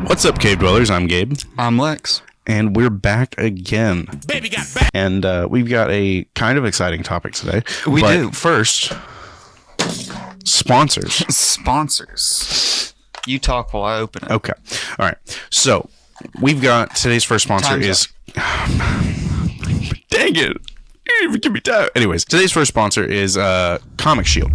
What's up, cave dwellers? I'm Gabe. I'm Lex. And we're back again. Baby got back. And we've got a kind of exciting topic today. We do. First, sponsors. Sponsors. You talk while I open it. Okay. All right. So, we've got today's first sponsor Time's is... Dang it. You didn't even give me time. Anyways, today's first sponsor is Comic Shield.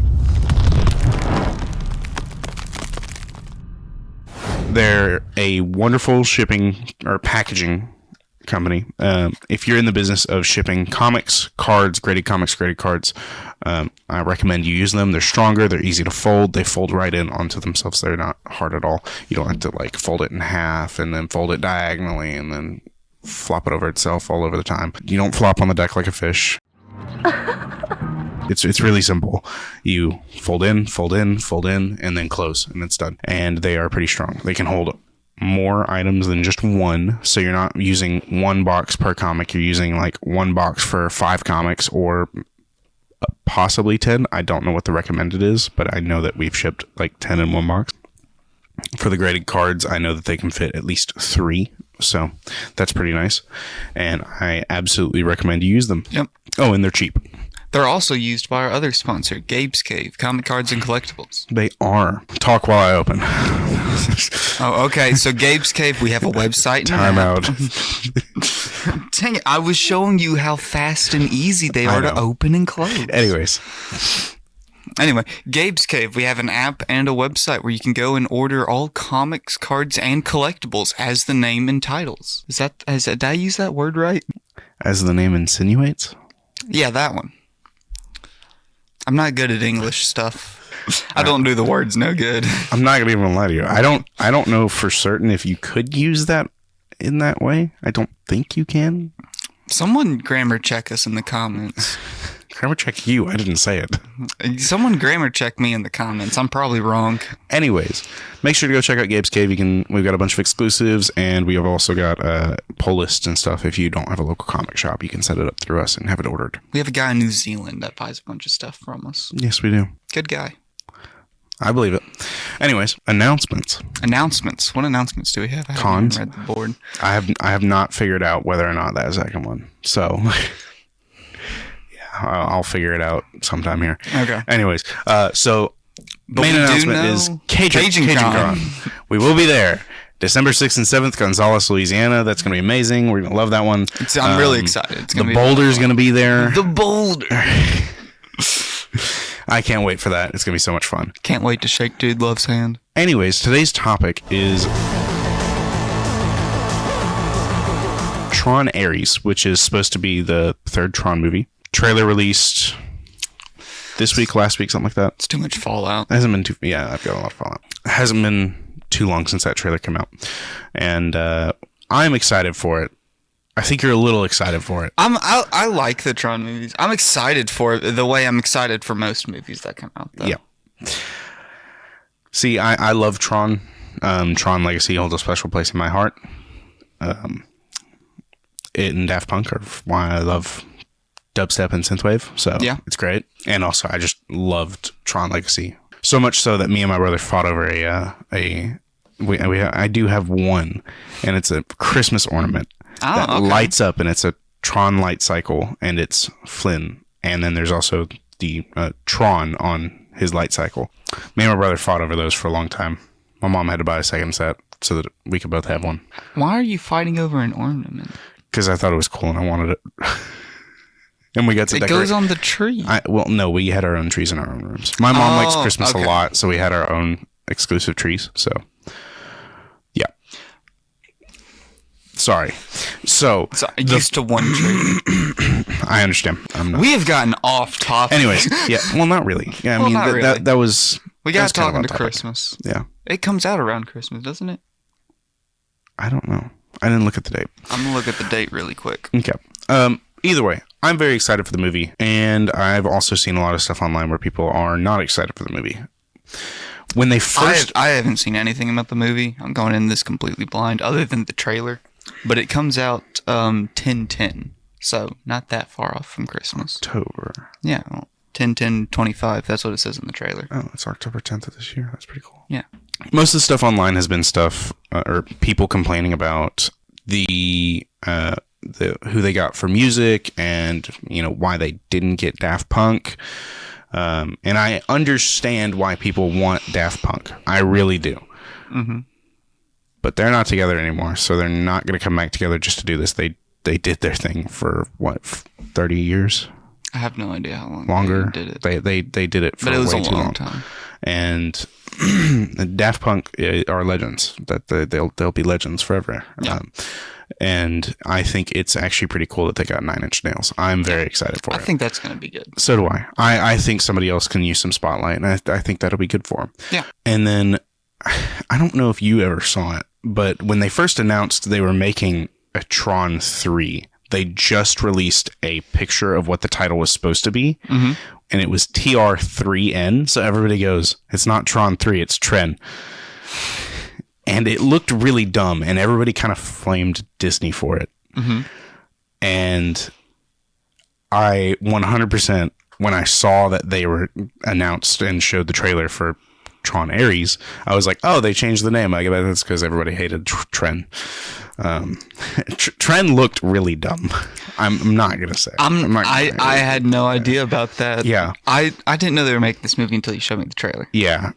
They're a wonderful shipping or packaging company. If you're in the business of shipping comics, cards, graded cards, I recommend you use them. They're stronger. They're easy to fold. They fold right in onto themselves. They're not hard at all. You don't have to like fold it in half and then fold it diagonally and then flop it over itself all over the time. You don't flop on the deck like a fish. It's really simple. You fold in, and then close, and it's done. And they are pretty strong. They can hold more items than just one, so you're not using one box per comic. You're using like one box for 5 comics or possibly 10. I don't know what the recommended is, but I know that we've shipped like 10 in one box. For the graded cards, I know that they can fit at least 3, so that's pretty nice. And I absolutely recommend you use them. Yep. Oh, and they're cheap. They're also used by our other sponsor, Gabe's Cave, comic cards and collectibles. They are. Talk while I open. Oh, okay. So Gabe's Cave, we have a website. Time out. Dang it. I was showing you how fast and easy they are to open and close. Anyway, Gabe's Cave, we have an app and a website where you can go and order all comics, cards, and collectibles as the name entitles. Did I use that word right? As the name insinuates? Yeah, that one. I'm not good at English stuff. I don't do the words no good. I'm not gonna even lie to you. I don't know for certain if you could use that in that way. I don't think you can. Someone grammar check us in the comments. Grammar check you. I didn't say it. Someone grammar check me in the comments. I'm probably wrong. Anyways, make sure to go check out Gabe's Cave. We've got a bunch of exclusives, and we have also got pull lists and stuff. If you don't have a local comic shop, you can set it up through us and have it ordered. We have a guy in New Zealand that buys a bunch of stuff from us. Yes, we do. Good guy. I believe it. Anyways, announcements. Announcements. What announcements do we have? I Cons. haven't read the board. I have not figured out whether or not that second one. So... I'll figure it out sometime here. Okay. Anyways, so main announcement is Cajun Con. We will be there December 6th and 7th, Gonzales, Louisiana. That's going to be amazing. We're going to love that one. I'm really excited. The Boulder's going to be there. The Boulder. I can't wait for that. It's going to be so much fun. Can't wait to shake Dude Love's hand. Anyways, today's topic is Tron Ares, which is supposed to be the 3rd Tron movie. Trailer released this week, last week, something like that. It's too much Fallout. It hasn't been too... Yeah, I've got a lot of Fallout. It hasn't been too long since that trailer came out. And I'm excited for it. I think you're a little excited for it. I like the Tron movies. I'm excited for it the way I'm excited for most movies that come out, though. Yeah. See, I love Tron. Tron Legacy holds a special place in my heart. It and Daft Punk are why I love... dubstep and synthwave, so yeah, it's great. And also, I just loved Tron Legacy so much so that me and my brother fought over I do have one, and it's a Christmas ornament that lights up, and it's a Tron light cycle, and it's Flynn, and then there's also the Tron on his light cycle. Me and my brother fought over those for a long time. My mom had to buy a second set so that we could both have one. Why are you fighting over an ornament? Because I thought it was cool and I wanted it. And we got to decorate. It goes on the tree. Well, no, we had our own trees in our own rooms. My mom likes Christmas a lot, so we had our own exclusive trees. So, yeah. Sorry. So used to one tree. I understand. We have gotten off topic. Anyways, yeah. Well, not really. Yeah, I mean, really. That was... We got talking to Christmas. Yeah. It comes out around Christmas, doesn't it? I don't know. I didn't look at the date. I'm going to look at the date really quick. Okay. Either way, I'm very excited for the movie, and I've also seen a lot of stuff online where people are not excited for the movie. When they first... I haven't seen anything about the movie. I'm going in this completely blind, other than the trailer. But it comes out 10/10, so not that far off from Christmas. October. Yeah, well, 10/10/25. That's what it says in the trailer. Oh, it's October 10th of this year. That's pretty cool. Yeah. Most of the stuff online has been stuff or people complaining about the who they got for music and, you know, why they didn't get Daft Punk. And I understand why people want Daft Punk. I really do. Mm-hmm. But they're not together anymore, so they're not going to come back together just to do this. They did their thing for, what, 30 years? I have no idea how long longer. They did it. They did it for way too long. Time. And Daft Punk are legends. That they'll be legends forever. Yeah. And I think it's actually pretty cool that they got 9 Inch Nails. I'm very excited for it. I think that's going to be good. So do I. I think somebody else can use some spotlight, and I think that'll be good for them. Yeah. And then I don't know if you ever saw it, but when they first announced they were making a Tron 3, they just released a picture of what the title was supposed to be, mm-hmm. and it was TR3N. So everybody goes, it's not Tron 3, it's Tren. And it looked really dumb, and everybody kind of flamed Disney for it. Mm-hmm. And I 100%, when I saw that they were announced and showed the trailer for Tron Ares, I was like, oh, they changed the name. I bet that's because everybody hated Tren. Tren looked really dumb. I'm not going to say. I had no idea about that. Yeah. I didn't know they were making this movie until you showed me the trailer. Yeah.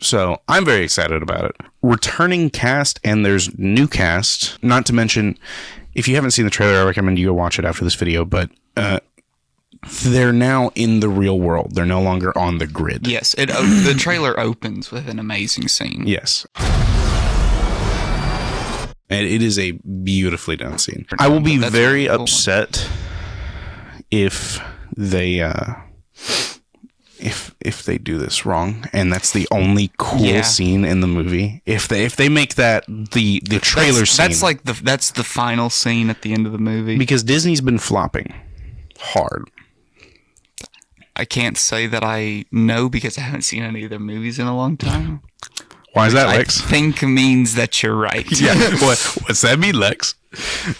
So I'm very excited about it. Returning cast, and there's new cast. Not to mention, if you haven't seen the trailer, I recommend you go watch it after this video, but they're now in the real world. They're no longer on the grid. Yes, the trailer opens with an amazing scene. Yes. And it is a beautifully done scene. I will be very upset if they if they do this wrong, and that's the only cool scene in the movie. If they make that the trailer scene, that's the final scene at the end of the movie. Because Disney's been flopping hard. I can't say that I know because I haven't seen any of their movies in a long time. Why is that, Lex? I think means that you're right. Yeah. What's that mean, Lex?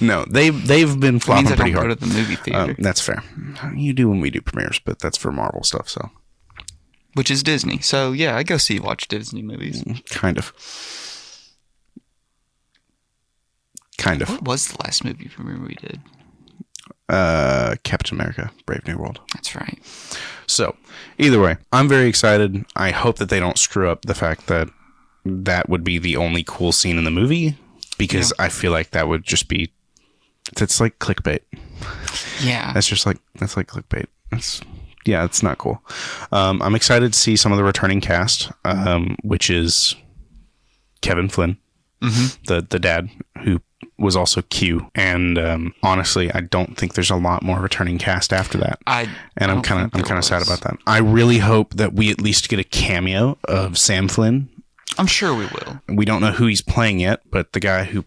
No, they've been flopping pretty hard. Go to the movie theater. That's fair. You do when we do premieres, but that's for Marvel stuff, so. Which is Disney. So yeah, I go watch Disney movies. Kind of. What was the last movie premiere we did? Captain America, Brave New World. That's right. So, either way, I'm very excited. I hope that they don't screw up the fact that that would be the only cool scene in the movie, because I feel like that would just be, it's like clickbait. Yeah. That's clickbait. It's not cool. I'm excited to see some of the returning cast, which is Kevin Flynn, mm-hmm. the dad who was also Q, and honestly, I don't think there's a lot more returning cast after that. I'm kind of sad about that. I really hope that we at least get a cameo of Sam Flynn. I'm sure we will. We don't know who he's playing yet, but the guy who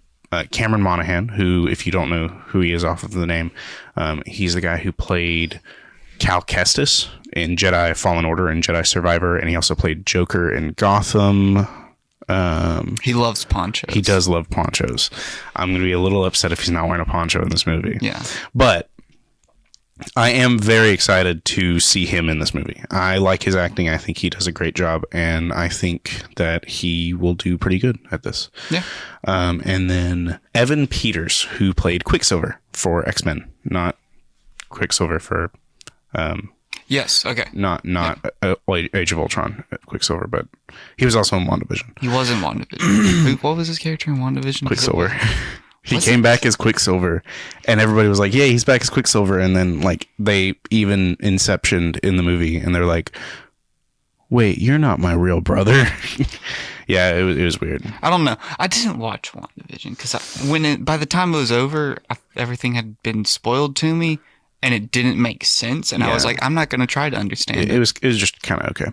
Cameron Monaghan, who, if you don't know who he is off of the name, he's the guy who played Cal Kestis in Jedi Fallen Order and Jedi Survivor, and he also played Joker in Gotham. He loves ponchos. He does love ponchos. I'm going to be a little upset if he's not wearing a poncho in this movie. Yeah. But I am very excited to see him in this movie. I like his acting. I think he does a great job, and I think that he will do pretty good at this. Yeah. And then Evan Peters, who played Quicksilver for X-Men, not Quicksilver for... Yes, okay. Not Age of Ultron Quicksilver, but he was also in WandaVision. He was in WandaVision. What was his character in WandaVision? Quicksilver. He came back as Quicksilver, and everybody was like, yeah, he's back as Quicksilver, and then like they even Inceptioned in the movie, and they're like, wait, you're not my real brother. Yeah, it was weird. I don't know. I didn't watch WandaVision because by the time it was over, everything had been spoiled to me. And it didn't make sense, and I was like, I'm not going to try to understand it. It was just kind of okay.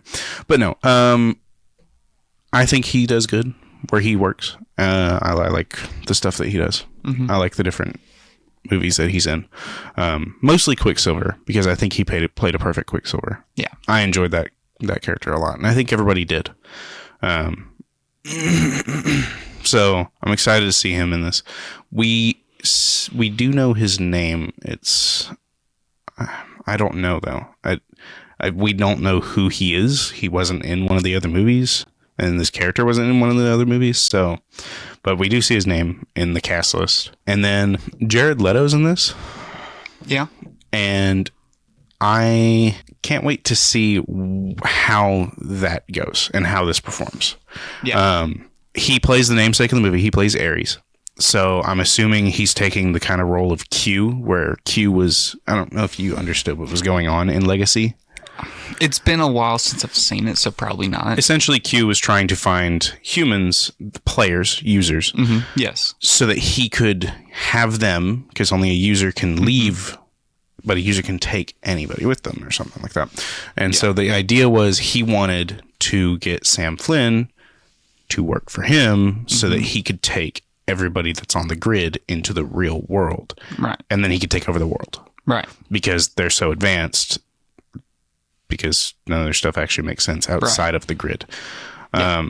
But no, I think he does good where he works. I like the stuff that he does. Mm-hmm. I like the different movies that he's in. Mostly Quicksilver, because I think he played a perfect Quicksilver. Yeah. I enjoyed that character a lot, and I think everybody did. So I'm excited to see him in this. We do know his name. I don't know though. We don't know who he is. He wasn't in one of the other movies. and this character wasn't in one of the other movies. So, but we do see his name in the cast list. And then Jared Leto's in this. Yeah. And I can't wait to see how that goes and how this performs. Yeah. He plays the namesake of the movie. He plays Ares. So I'm assuming he's taking the kind of role of Q, where Q was, I don't know if you understood what was going on in Legacy. It's been a while since I've seen it, so probably not. Essentially, Q was trying to find humans, players, users. Mm-hmm. Yes. So that he could have them, because only a user can leave, but a user can take anybody with them or something like that. And so the idea was he wanted to get Sam Flynn to work for him so that he could take everybody that's on the grid into the real world. Right. And then he could take over the world. Right. Because they're so advanced, because none of their stuff actually makes sense outside of the grid. Yeah.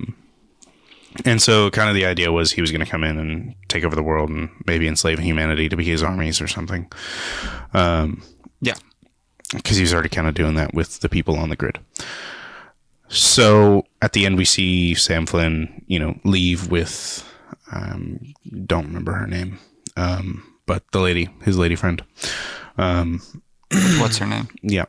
And so kind of the idea was he was going to come in and take over the world and maybe enslave humanity to be his armies or something. Yeah. Because he was already kind of doing that with the people on the grid. So at the end, we see Sam Flynn, leave with, don't remember her name, but the lady, his lady friend. What's her name? Yeah.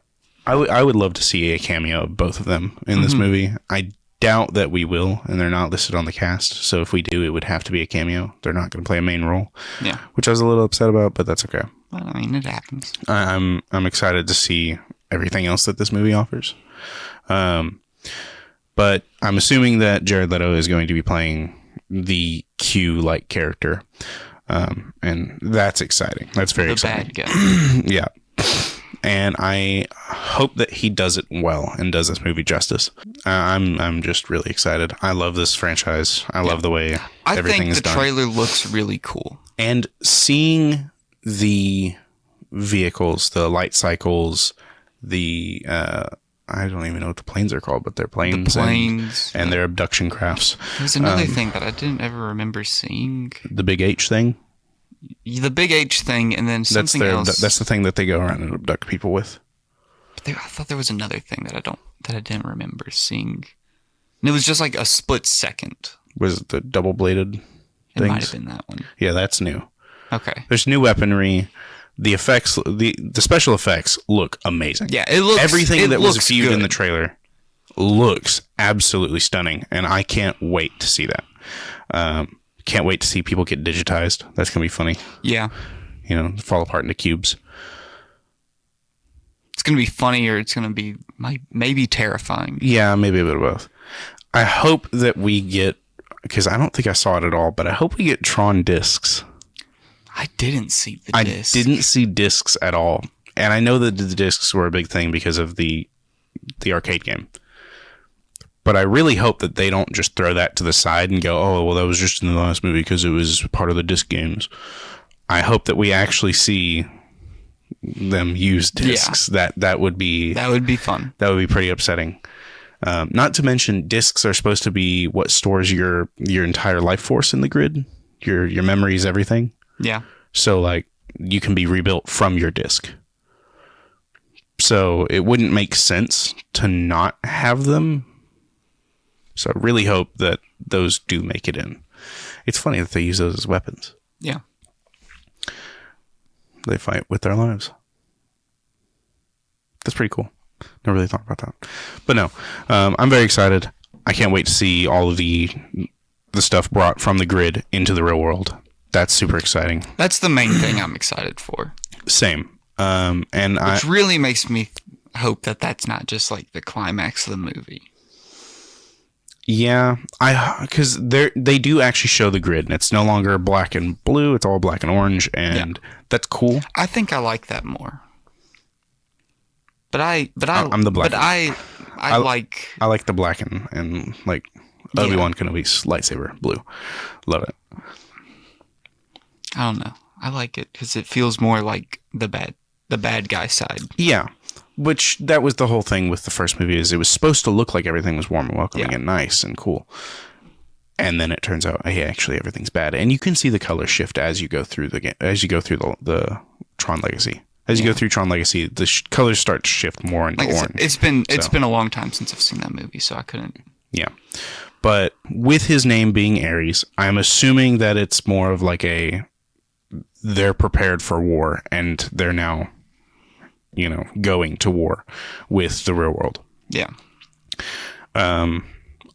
I would love to see a cameo of both of them in this movie. I doubt that we will, and they're not listed on the cast. So if we do, it would have to be a cameo. They're not going to play a main role. Yeah. Which I was a little upset about, but that's okay. Well, I mean, it happens. I'm excited to see everything else that this movie offers. But I'm assuming that Jared Leto is going to be playing the Q-like character. And that's exciting. That's very exciting. The bad guy. Yeah. And I hope that he does it well and does this movie justice. I'm just really excited. I love this franchise. I love the way everything is done. I think the trailer looks really cool. And seeing the vehicles, the light cycles, the I don't even know what the planes are called, but they're planes. The planes. And their abduction crafts. There's another thing that I didn't ever remember seeing. The Big H thing? The Big H thing, and then something else. That's the thing that they go around and abduct people with. But I thought there was another thing that I didn't remember seeing. And it was just like a split second. Was it the double-bladed things? It might have been that one. Yeah, that's new. Okay. There's new weaponry. The effects, the special effects look amazing. Yeah, it looks everything that was viewed good in the trailer looks absolutely stunning, and I can't wait to see that. Can't wait to see people get digitized. That's gonna be funny. Yeah, fall apart into cubes. It's gonna be funny, or it's gonna be maybe terrifying. Yeah, maybe a bit of both. I hope that we get, because I don't think I saw it at all, but I hope we get Tron discs. I didn't see the discs. I didn't see discs at all. And I know that the discs were a big thing because of the arcade game. But I really hope that they don't just throw that to the side and go, oh, well, that was just in the last movie because it was part of the disc games. I hope that we actually see them use discs. Yeah. That would be fun. That would be pretty upsetting. Not to mention, discs are supposed to be what stores your entire life force in the grid, your memories, everything. Yeah. So, like, you can be rebuilt from your disc. So, it wouldn't make sense to not have them. So, I really hope that those do make it in. It's funny that they use those as weapons. Yeah. They fight with their lives. That's pretty cool. Never really thought about that. But no, I'm very excited. I can't wait to see all of the stuff brought from the grid into the real world. That's super exciting. That's the main thing I'm excited for. Same. Which really makes me hope that that's not just like the climax of the movie. Yeah, because they do actually show the grid, and it's no longer black and blue; it's all black and orange, and that's cool. I think I like that more. I'm the black. But I like the black and like Obi-Wan Kenobi's lightsaber blue. Love it. I don't know. I like it because it feels more like the bad guy side. Yeah. Which, that was the whole thing with the first movie, is it was supposed to look like everything was warm and welcoming and nice and cool. And then it turns out, hey, actually everything's bad. And you can see the color shift as you go through the game, as you go through the Tron Legacy. As you go through Tron Legacy, the colors start to shift more into orange. It's been a long time since I've seen that movie, so I couldn't. Yeah. But with his name being Ares, I'm assuming that it's more of like they're prepared for war and they're now, going to war with the real world. Yeah. I'm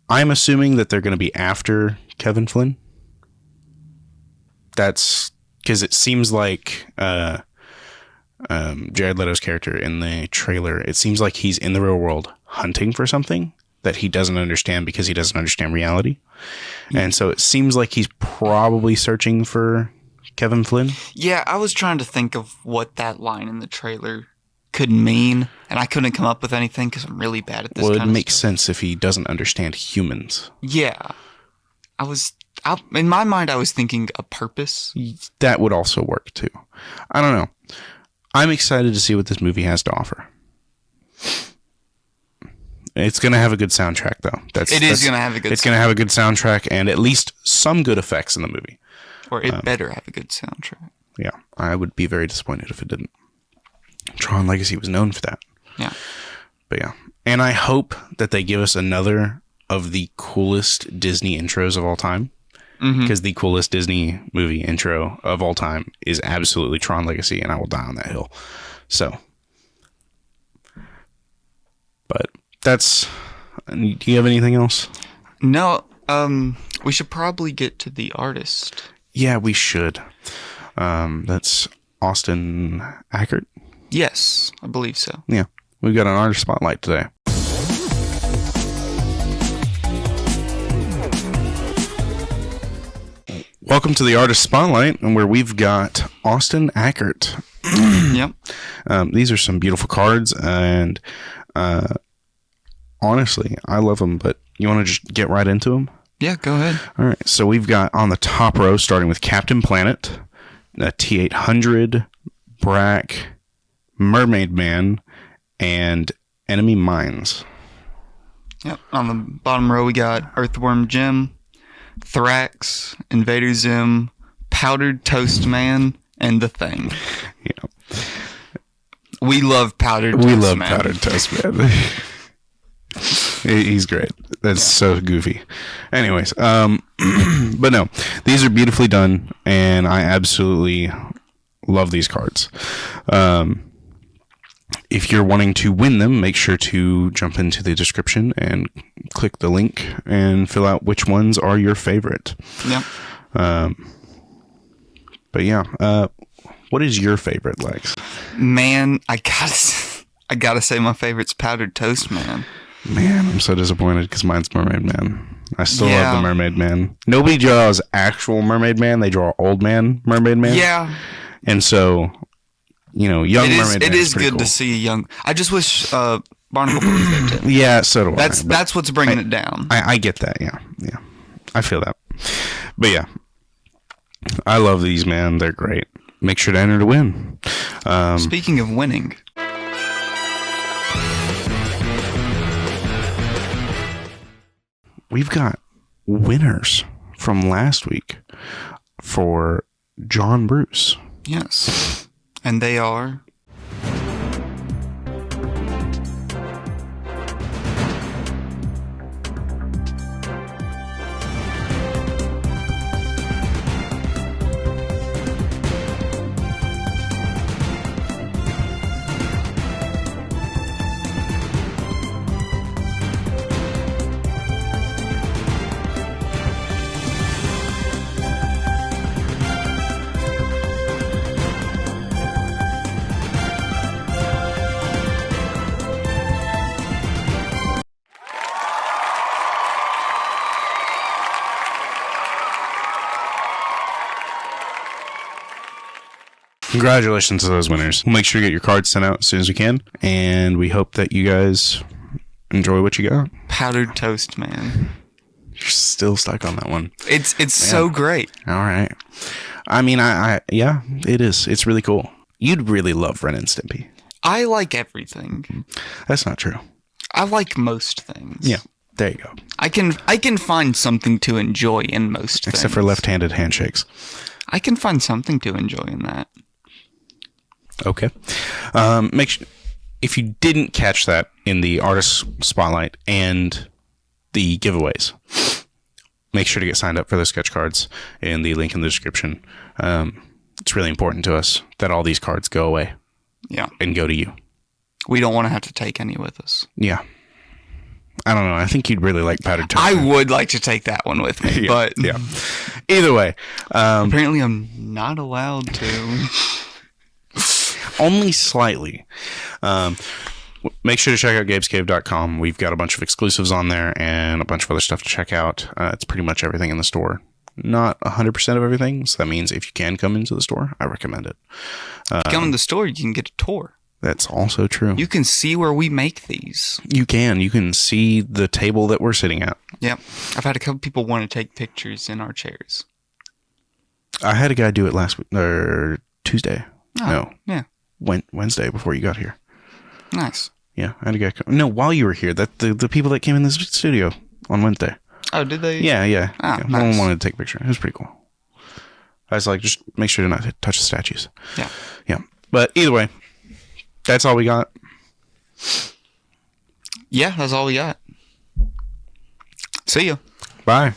assuming that they're going to be after Kevin Flynn. That's because it seems like Jared Leto's character in the trailer, it seems like he's in the real world hunting for something that he doesn't understand because he doesn't understand reality. Mm-hmm. And so it seems like he's probably searching for Kevin Flynn. Yeah, I was trying to think of what that line in the trailer could mean, and I couldn't come up with anything because I'm really bad at this. Well, it makes sense if he doesn't understand humans. Yeah. In my mind, I was thinking a purpose. That would also work too. I don't know. I'm excited to see what this movie has to offer. It's going to have a good soundtrack, though. It's going to have a good soundtrack and at least some good effects in the movie. Or it better have a good soundtrack. Yeah, I would be very disappointed if it didn't. Tron Legacy was known for that. Yeah. But yeah. And I hope that they give us another of the coolest Disney intros of all time. Because the coolest Disney movie intro of all time is absolutely Tron Legacy, and I will die on that hill. So. But that's... Do you have anything else? No. We should probably get to the artist. Yeah, we should. That's Austin Ackert. Yes, I believe so. Yeah, we've got an artist spotlight today. Welcome to the artist spotlight, where we've got Austin Ackert. Yep. These are some beautiful cards, and honestly, I love them. But you want to just get right into them? Yeah, go ahead. All right. So we've got on the top row, starting with Captain Planet, T800, Brack, Mermaid Man, and Enemy Mines. Yep. On the bottom row, we got Earthworm Jim, Thrax, Invader Zim, Powdered Toast Man, and The Thing. Yeah. We love Powdered Toast Man. We love Powdered Toast Man. He's great. That's so goofy. Anyways, but no, these are beautifully done, and I absolutely love these cards. If you're wanting to win them, make sure to jump into the description and click the link and fill out which ones are your favorite. Yeah. But yeah, what is your favorite, Lex? Man, I gotta say my favorite's Powdered Toast Man. Man, I'm so disappointed because mine's Mermaid Man. I still love the Mermaid Man. Nobody draws actual Mermaid Man. They draw old man Mermaid Man. Yeah. And so, young Mermaid Man. It is good cool. to see a young. I just wish Barnacle was there too. Yeah, so do I. That's what's bringing it down. I get that. Yeah. I feel that. But yeah, I love these, man. They're great. Make sure to enter to win. Speaking of winning. We've got winners from last week for John Bruce. Yes. And they are... Congratulations to those winners. We'll make sure to get your cards sent out as soon as we can, and we hope that you guys enjoy what you got. Powdered Toast Man. You're still stuck on that one. It's so great. All right. I mean, yeah, it is. It's really cool. You'd really love Ren and Stimpy. I like everything. That's not true. I like most things. Yeah. There you go. I can find something to enjoy in most things. Except for left-handed handshakes. I can find something to enjoy in that. Okay. Make sure, if you didn't catch that in the artist spotlight and the giveaways, make sure to get signed up for those sketch cards in the link in the description. It's really important to us that all these cards go away. Yeah. And go to you. We don't want to have to take any with us. Yeah. I don't know. I think you'd really like powdered toast. I would like to take that one with me, but... Yeah. Either way. Apparently I'm not allowed to. Only slightly. Make sure to check out gabescave.com. We've got a bunch of exclusives on there and a bunch of other stuff to check out. It's pretty much everything in the store. Not 100% of everything, so that means if you can come into the store, I recommend it. If you come in the store, you can get a tour. That's also true. You can see where we make these. You can see the table that we're sitting at. Yep. I've had a couple people want to take pictures in our chairs. I had a guy do it last week, or Tuesday. Oh, no. Yeah. Wednesday before you got here. Nice. Yeah, I had a guy come. No, while you were here. That the people that came in this studio on Wednesday. Oh, did they? Yeah. Oh, yeah. Nice. One wanted to take a picture. It was pretty cool. I was like, just make sure to not touch the statues. Yeah. Yeah. But either way, that's all we got. Yeah, that's all we got. See ya. Bye.